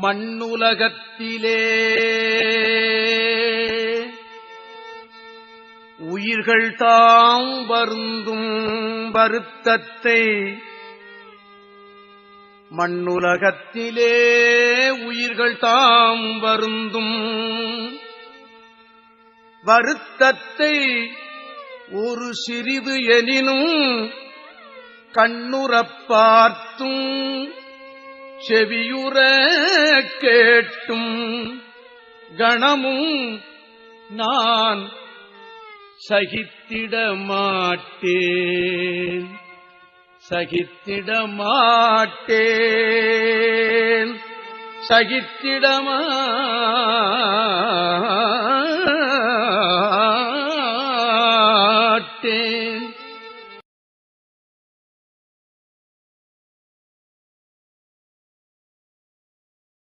மண்ணுலகத்திலே உயிர்கள் தாம் வருந்தும் வருத்தத்தை மண்ணுலகத்திலே உயிர்கள் தாம் வருந்தும் வருத்தத்தை ஒரு சிறிது எனினும் கண்ணுறப் பார்த்தும் செவியுற கேட்டும் கணமும் நான் சகித்திட மாட்டேன் சகித்திட மாட்டேன் சகித்திட மாட்டேன்.